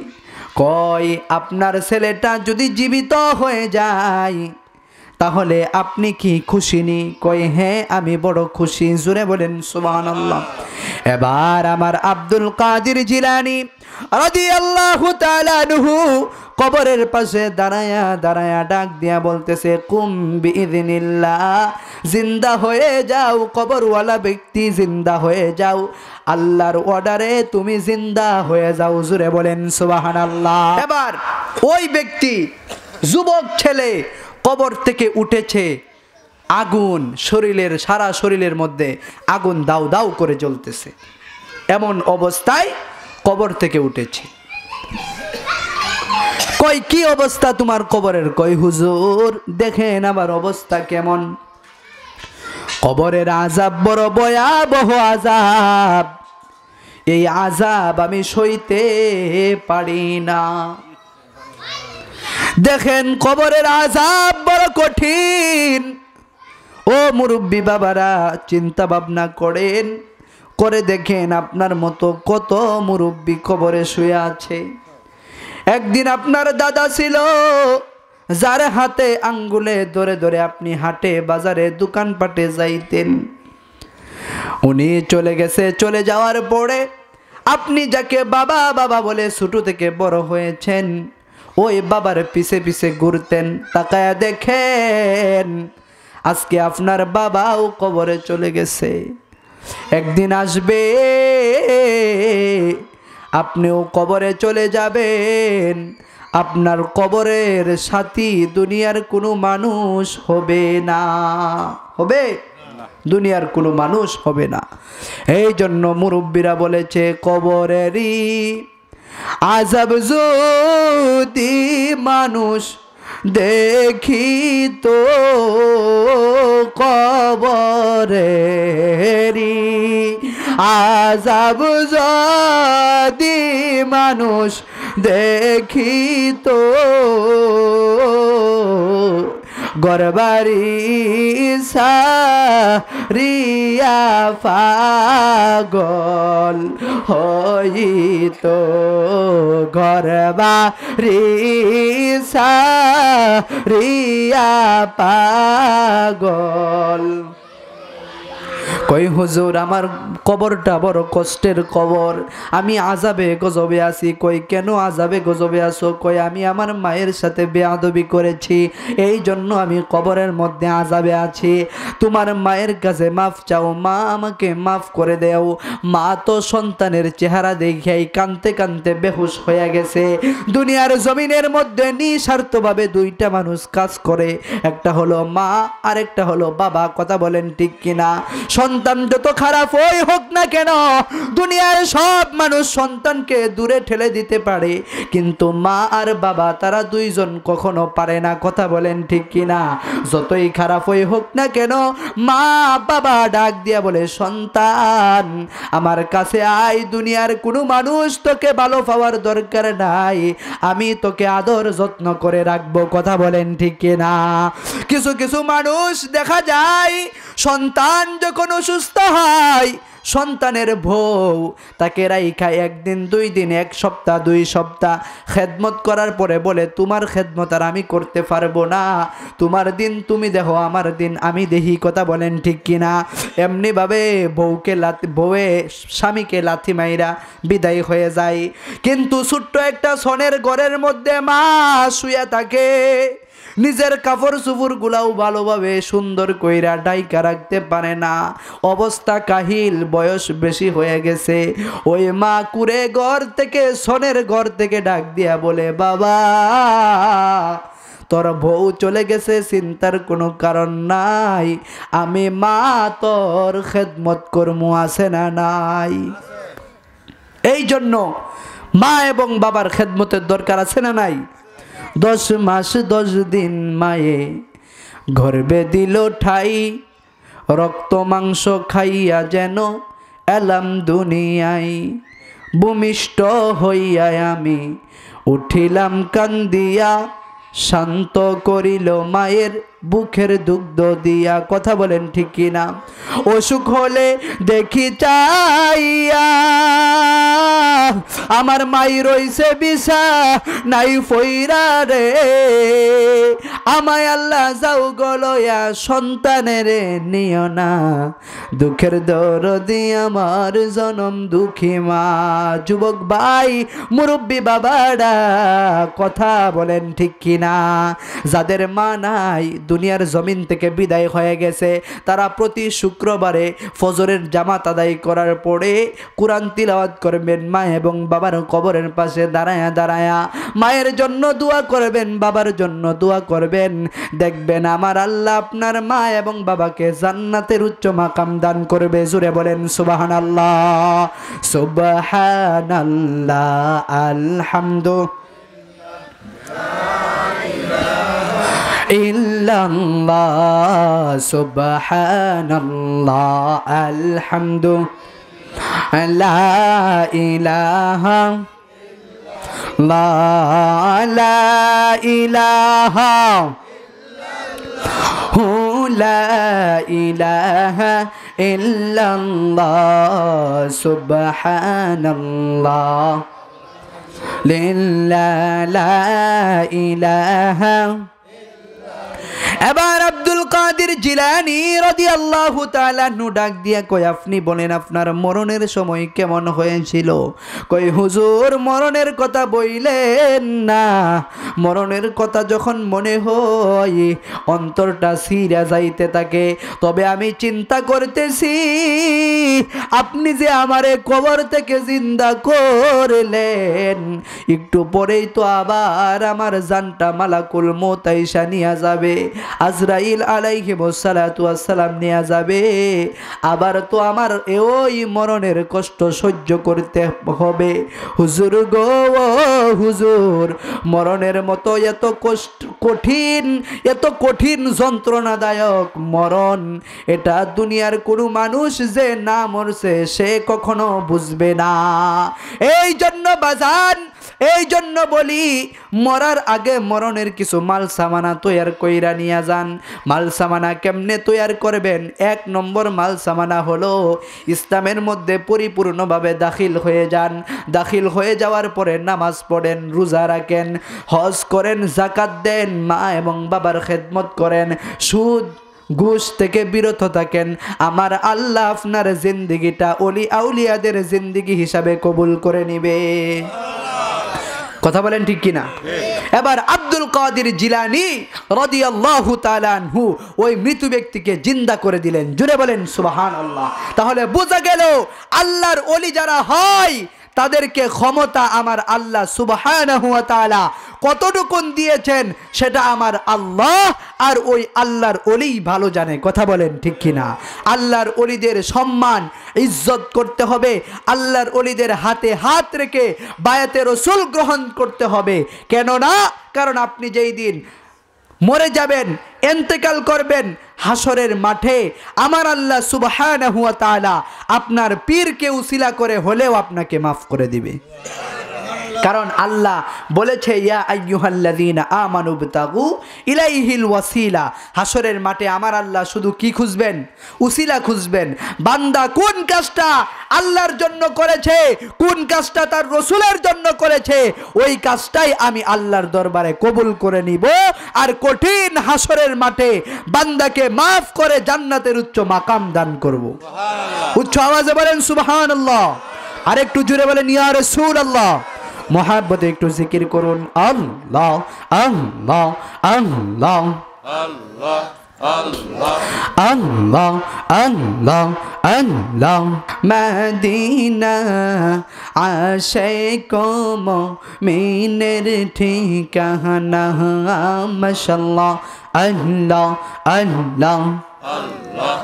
কয়, আপনার ছেলেটা যদি জীবিত হয়ে যায় তাহলে আপনি কি খুশি নি? কয়, হ্যাঁ আমি বড় খুশি। জোরে বলেন সুবহানাল্লাহ। এবার আমার আব্দুল কাদের জিলানী রাদিয়াল্লাহু তাআলা আনহু কবরের পাশে দাঁড়ায়া দাঁড়ায়া ডাক দিয়া বলতেছে, কুম বিইযনিল্লাহ, জিন্দা হয়ে যাও কবরওয়ালা ব্যক্তি, জিন্দা হয়ে যাও, আল্লাহর অর্ডারে তুমি জিন্দা হয়ে যাও। জোরে বলেন সুবহানাল্লাহ। এবার ওই ব্যক্তি, যুবক ছেলে, কবর থেকে উঠেছে, আগুন শরীরের সারা শরীরের মধ্যে আগুন দাউ দাউ করে জ্বলতেছে, এমন অবস্থায় কবর থেকে উঠেছে। কই কি অবস্থা তোমার কবরের? কই হুজুর দেখেন আমার অবস্থা কেমন। কবরের আযাব বড় ভয়াবহ আযাব, এই আযাব আমি সইতে পারি না। দেখেন কবরের আযাব বড় কঠিন। ও মুরব্বী বাবারা চিন্তা ভাবনা করেন, করে দেখেন আপনার মতো কত মুরব্বী কবরে শুয়ে আছে। একদিন আপনার দাদা ছিল, যার হাতে আঙ্গুলে ধরে ধরে আপনি হাটে বাজারে দোকানপাটে যাইতেন। উনি চলে গেছে, চলে যাওয়ার পরে আপনি যাকে বাবা বাবা বলে ছোট থেকে বড় হয়েছেন, ওই বাবার পিছে পিছে ঘুরতেন। তাকায়া দেখেন আজকে আপনার বাবাও কবরে চলে গেছে। একদিন আসবে আপনিও কবরে চলে যাবেন। আপনার কবরের সাথী দুনিয়ার কোনো মানুষ হবে না। হবে? দুনিয়ার কোনো মানুষ হবে না। এই জন্য মুরব্বীরা বলেছে কবরেরই আযাব যদি মানুষ দেখিত, কবরেরই আযাব যদি মানুষ দেখিত, ঘরবাড়ি সারিয়া পাগল হইত, ঘরবাড়ি সারিয়া পাগল। কই হুজুর আমার কবরটা বড় কষ্টের কবর, আমি আযাবে গজবে আছি। কই কেন আযাবে গজবে আছো? কই আমি আমার মায়ের সাথে বেয়াদবি করেছি, এই জন্য আমি কবরের মধ্যে আযাবে আছি। তোমার মায়ের কাছে মাফ চাও, মা আমাকে মাফ করে দেও। মা তো সন্তানের চেহারা দেখাই কানতে কানতে বেহুশ হয়ে গেছে। দুনিয়ার জমিনের মধ্যে নিঃস্বার্থভাবে দুইটা মানুষ কাজ করে, একটা হলো মা আর একটা হলো বাবা। কথা বলেন ঠিক কিনা? সন্তান যত খারাপ হই হোক না কেন, দুনিয়ার সব মানুষ সন্তানকে দূরে ঠেলে দিতে পারে, কিন্তু মা আর বাবা তারা দুইজন কখনো পারে না। কথা বলেন ঠিক কিনা? যতই খারাপ হই হোক না কেন, মা বাবা ডাক দিয়া বলে সন্তান আমার কাছে আয়, দুনিয়ার কোনো মানুষ তোকে ভালো পাওয়ার দরকার নাই, আমি তোকে আদর যত্ন করে রাখবো। কথা বলেন ঠিক কিনা? কিছু কিছু মানুষ দেখা যায় সন্তান যখন অসুস্থ হয়, সন্তানের বউ তাকে রাইখা একদিন দুই দিন এক সপ্তাহ দুই সপ্তাহ খেদমত করার পরে বলে তোমার খেদমত আর আমি করতে পারবো না, তোমার দিন তুমি দেখো, আমার দিন আমি দেখি। কথা বলেন ঠিক কিনা? এমনিভাবে বউয়ে স্বামীকে লাথি মাইরা বিদায় হয়ে যায়। কিন্তু ছোট্ট একটা সনের ঘরের মধ্যে মা শুয়ে থাকে, নিজের কাপড় চুপুর গুলাও ভালোভাবে সুন্দর কইরা ডাইকা রাখতে পারে না, অবস্থা কাহিল, বয়স বেশি হয়ে গেছে। ওই মা কুড়ে ঘর থেকে সনের ঘর থেকে ডাক দিয়া বলে বাবা তোর বউ চলে গেছে, চিন্তার কোনো কারণ নাই, আমি মা তোর খেদমত করমু, আছে না নাই? এই জন্য মা এবং বাবার খেদমতের দরকার আছে না নাই? 10 মাস 10 দিন মায়ে গর্ভে দিল ঠাই, রক্ত মাংস খাইয়া যেন এলাম দুনিয়ায়, ভূমিষ্ঠ হইয়া আমি উঠিলাম কান্দিয়া, শান্ত করিল মায়ের বুকের দুগ্ধ দিয়া। কথা বলেন ঠিক কিনা? অসুখ হলে দেখি চাইয়া আমার মাই রইছে বিছা নাই ফইরা রে, আমায় আল্লাহ যাও গলয়া সন্তানের নিও না, দুঃখের দরদি আমার জনম দুঃখী মা। যুবক ভাই মুরব্বী বাবারা কথা বলেন ঠিক কিনা? যাদের মা নাই দুনিয়ার জমিন থেকে বিদায় হয়ে গেছে। তারা প্রতি শুক্রবারে ফজরের জামাত আদায় করার পরে কোরআন তিলাওয়াত করবেন মা এবং বাবার কবরের পাশে দাঁড়ায়া দাঁড়ায়া মায়ের জন্য দোয়া করবেন, বাবার জন্য দোয়া করবেন। দেখবেন আমার আল্লাহ আপনার মা এবং বাবাকে জান্নাতের উচ্চ মাকাম দান করবে। জোরে বলেন সুবহানাল্লাহ, সুবহানাল্লাহ, আলহামদুলিল্লাহ, ইল্লাল্লাহ, সুবহানাল্লাহ, আলহামদুলিল্লাহ, লা ইলাহা লা ইলাহা লা ইলাহা ইল্লাল্লাহ, সুবহানাল্লাহ, লিল্লাহি লা ইলাহা। এবার আব্দুল কাদের জিলানী রাদিয়াল্লাহু তাআলা নু ডাক দিয়া কই আপনি বলেন আপনার মরণের সময় কেমন হয়েছিল? কই হুজুর মরণের কথা বইলেন না, মরণের কথা যখন মনে হয় অন্তরটা ছিঁড়া যাইতে থাকে। তবে আমি চিন্তা করতেছি আপনি যে আমারে কবর থেকে জিন্দা করলেন, একটু পরেই তো আবার আমার জানটা মালাকুল মউত আইসা নিয়ে যাবে, আজরাইল আলাইহিসসালাতু ওয়াসসালাম নিয়ে যাবে। আবার তো আমার ওই মরণের কষ্ট সহ্য করতে হবে। হুজুর গো হুজুর, মরণের মতো এত কঠিন যন্ত্রণাদায়ক মরণ, এটা দুনিয়ার কোনো মানুষ যে না মরছে সে কখনো বুঝবে না। এই জন্য বাজান, এই জন্য বলি মরার আগে মরণের কিছু মাল সামানা তৈয়ার কইরা নিয়ে যান। মাল সামানা কেমনে তৈয়ার করবেন? এক নম্বর মাল সামানা হলো ইসলামের মধ্যে পরিপূর্ণভাবে দাখিল হয়ে যান। দাখিল হয়ে যাওয়ার পরে নামাজ পড়েন, রোজা রাখেন, হজ করেন, যাকাত দেন, মা এবং বাবার খেদমত করেন, সুদ ঘুষ থেকে বিরত থাকেন। আমার আল্লাহ আপনার জিন্দিগিটা ওলি আউলিয়াদের জিন্দিগি হিসাবে কবুল করে নিবে। কথা বলেন ঠিক কিনা? এবার আব্দুল কাদের জিলানী রাদিয়াল্লাহু তাআলা আনহু ওই মৃত ব্যক্তিকে জিন্দা করে দিলেন। জুড়ে বলেন সুবহানাল্লাহ। তাহলে বোঝা গেল আল্লাহর ওলি যারা হয় তাদেরকে ক্ষমতা আমার আল্লাহ সুবহানাহু ওয়া তাআলা কতটুকুন দিয়েছেন সেটা আমার আল্লাহ আর ওই আল্লাহর ওলিই ভালো জানে। কথা বলেন ঠিক কিনা? আল্লাহর ওলিদের সম্মান ইজ্জত করতে হবে, আল্লাহর ওলিদের হাতে হাত রেখে বায়াতে রসুল গ্রহণ করতে হবে। কেননা কারণ আপনি যেই দিন মরে যাবেন, ইন্তেকাল করবেন, হাসরের মাঠে আমার আল্লাহ সুবহানাহু ওয়া তাআলা আপনার পীরকে উসিলা করে হলেও আপনাকে মাফ করে দিবে। কারণ আল্লাহ বলেছে ইয়া আইয়ুহাল্লাযীনা আমানু বিতাগু ইলাইহিল ওয়াসিলা। হাসরের মাঠে আমার আল্লাহ শুধু কি খুঁজবেন? উসিলা খুঁজবেন। বান্দা কোন কাজটা আল্লাহর জন্য করেছে, কোন কাজটা তার রসুলের জন্য করেছে, ওই কাজটাই আমি আল্লাহর দরবারে কবুল করে নিব। আর কঠিন হাসরের মাঠে বান্দাকে মাফ করে জান্নাতের উচ্চ মাকাম দান করব। উচ্চ আওয়াজে বলেন সুবহানাল্লাহ। আর একটু জোরে বলেন ইয়া রাসূলুল্লাহ। মোহাব্বতে একটু জিকির করুন আল্লাহ আল্লাহ আল্লাহ আল্লাহ আল্লাহ আল্লাহ আল্লাহ আল্লাহ। মদিনা আশিক মুমিনের ঠিকানা মাশাআল্লাহ আল্লাহ আল্লাহ আল্লাহ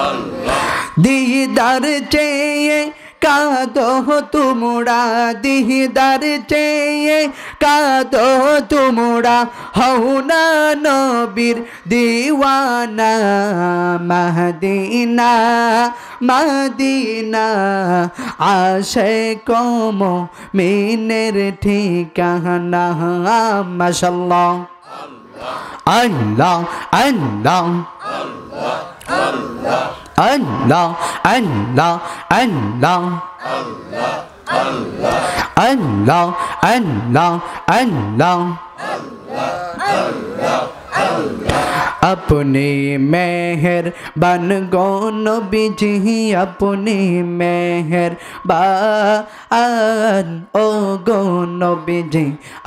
আল্লাহ। দিদার চেয়ে কাঁদো তোমরা, দিদার চেয়ে কাঁদো তোমরা, হও না নবীর দিওয়ানা। মদিনা মদিনা আশিক মুমিনের ঠিকানা মাশাআল্লাহ আল্লাহ আল্লাহ আল্লাহ আল্লাহ আল্লাহ আল্লাহ আল্লাহ আল্লাহ আল্লাহ আল্লাহ अपने मेहरबान गो नबीजी अपने मेहरबान ओ गो नबीजी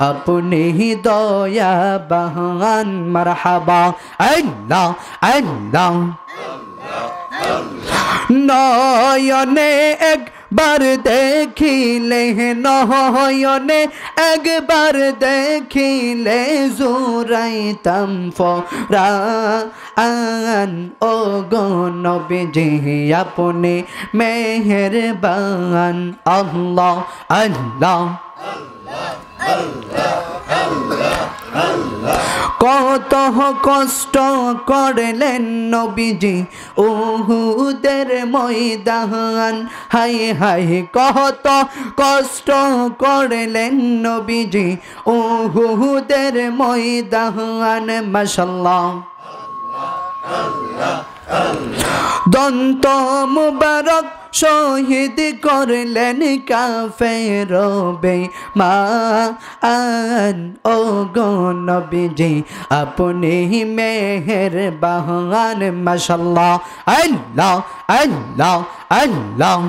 अपने ही दयाबान मरहबा अल्लाह अल्लाह नयने একবার দেখিলে নয়নে একবার দেখিলে জুরাইতাম ফরান ও গো নবীজি আপনি মেহেরবান আল্লাহ আল্লাহ কত কষ্ট করলেন নবীজি উহুদের ময়দান হায় হায় কত কষ্ট করলেন নবীজি উহুদের ময়দান মাশাআল্লাহ দন্ত মুবারক শহীদ করলেন কাফের বেঈমান ও গো নবীজি আপনি মেহেরবান মাশাআল্লাহ আল্লাহ আল্লাহ আল্লাহ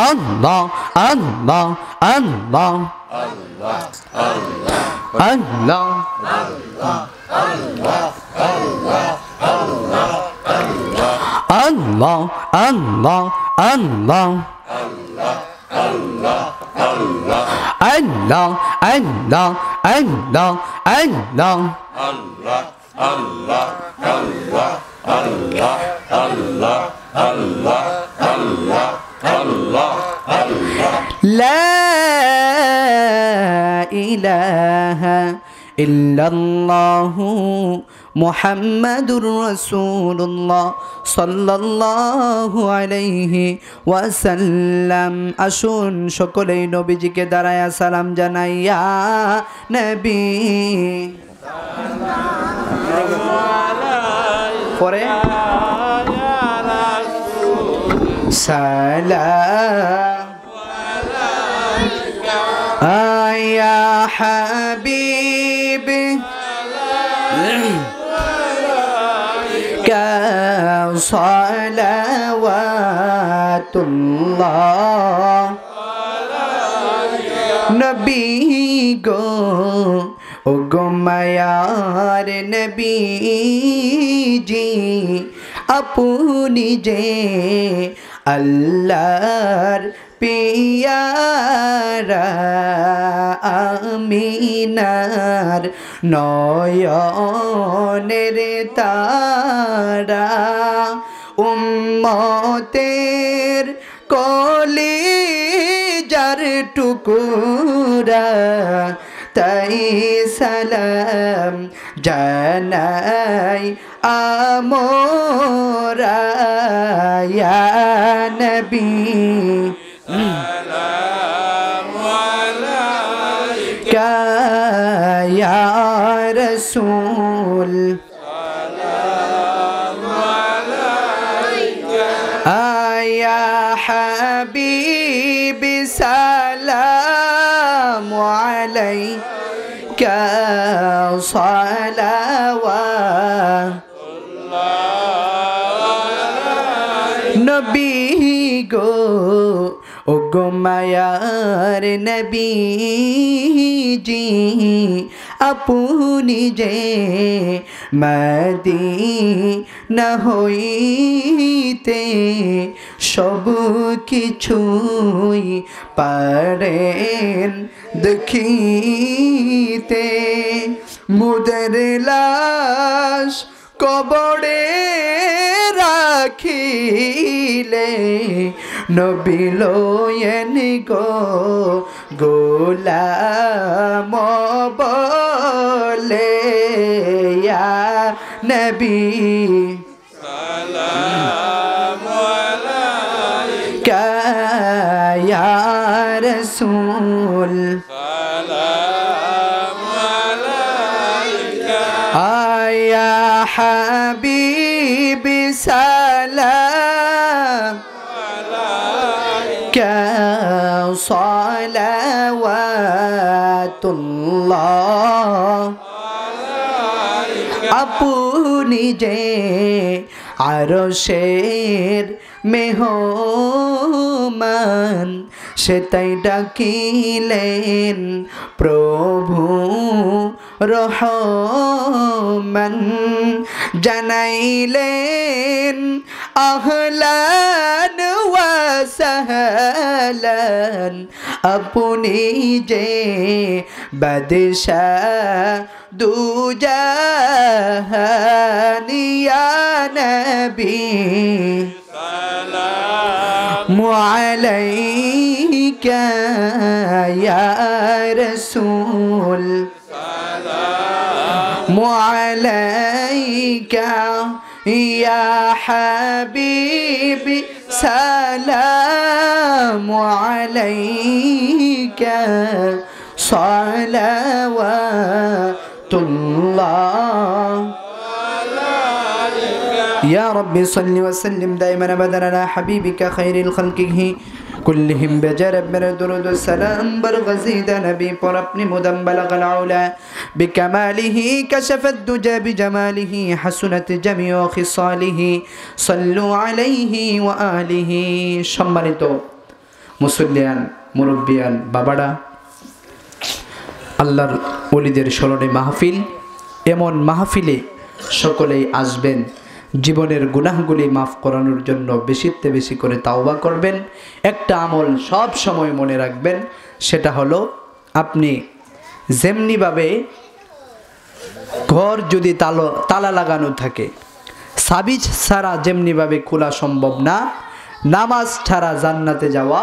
আল্লাহ আল্লাহ আল্লাহ আল্লাহ Allah, Allah, Allah, Allah, Allah, Allah, Allah, Allah, La ilaha illallahu মুহাম্মাদুর রাসূলুল্লাহ সাল্লাল্লাহু আলাইহি ওয়াসাল্লাম আসুন সকলেই নবীজিকে দাঁড়ায়া সালাম জানাইয়া নবী পরে সালাম আয়া হাবিবি সলাওয়াতুল্লাহ নবী গো ও গো মায়ার নবীজি আপনি যে আল্লাহর পিয়ারা আমিনার নয়নের তারা উম্মতের কলিজার টুকুরা তাই সালাম জানাই আমরা ইয়া নবী সালামু আলাইকা ইয়া রাসূল সালামু আলাইকা ইয়া হাবিবি সালামু আলাইকা সালাওয়াতুল্লাহ নবী গো ও গো মায়ার নবীজি আপনি যে মদিনা হইতে সব কিছুই পারেন দেখিতে মুদের লাশ কবরে রাখিলে নবী লয়েন গো গোলাম বলে ইয়া নবী সালামু আলাইকা ইয়া রাসূল সালামু আলাইকা ইয়া হাবিবি সালাম صلوات الله আপনি যে আরশের মেহমান, সেটাই ডাকিলেন প্রভু রহমান। জানাইলেন আহলান ওয়া সাহলান, আপনি যে বাদশাহ দুজাহান, ইয়া নবী সালামু আলাইকা ইয়া রাসূল সালামু আলাইকা ইয়া হাবিবি সালামু আলাইকা সালাওয়াতুল্লাহ। يا رب صل وسلم دائما ابدا على حبيبك خير الخلقه كلهم بجرب من الدرود والسلام برغزيد نبي بربن مدم بلغ العلا بكماله كشف الدجى بجماله حسنت جميع خصاله صلوا عليه وآله। সম্মানিত মুসল্লিয়ান, মুরব্বিয়ান, বাবারা, আল্লাহর ওলিদের স্মরণে মাহফিল, এমন মাহফিলে সকলেই আসবেন। জীবনের গুনাহগুলি মাফ করানোর জন্য বেশিতে বেশি করে তাওবা করবেন। একটা আমল সব সময় মনে রাখবেন, সেটা হলো আপনি যেমনিভাবে ঘর যদি তালা লাগানো থাকে, সাবি ছাড়া যেমনিভাবে খোলা সম্ভব না, নামাজ ছাড়া জান্নাতে যাওয়া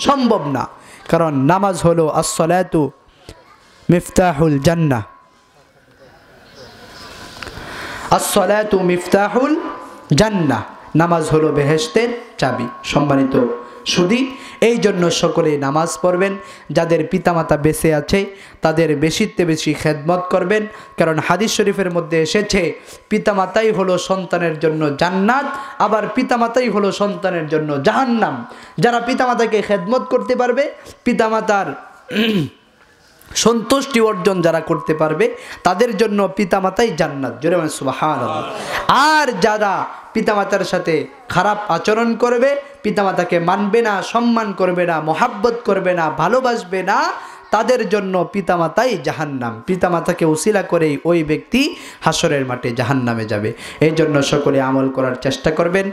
সম্ভব না। কারণ নামাজ হলো আসসালাতু মিফতাহুল জান্নাহ, আসসালাতু মিফতাহুল জান্নাহ, নামাজ হলো বেহেশতের চাবি। সম্মানিত সুধী, এই জন্য সকলে নামাজ পড়বেন। যাদের পিতামাতা বেঁচে আছে তাদের বেশিতে বেশি খেদমত করবেন, কারণ হাদিস শরীফের মধ্যে এসেছে পিতামাতাই হলো সন্তানের জন্য জান্নাত, আবার পিতামাতাই হলো সন্তানের জন্য জাহান্নাম। যারা পিতামাতাকে খেদমত করতে পারবে, পিতামাতার সন্তুষ্টি অর্জন যারা করতে পারবে, তাদের জন্য পিতামাতাই জান্নাত। জোরে বলেন সুবহানাল্লাহ। আর যারা পিতামাতার সাথে খারাপ আচরণ করবে, পিতামাতাকে মানবে না, সম্মান করবে না, মোহাব্বত করবে না, ভালোবাসবে না, তাদের জন্য পিতামাতাই জাহান্নাম। পিতামাতাকে উসিলা করেই ওই ব্যক্তি হাসরের মাঠে জাহান্নামে যাবে। এই জন্য সকলে আমল করার চেষ্টা করবেন।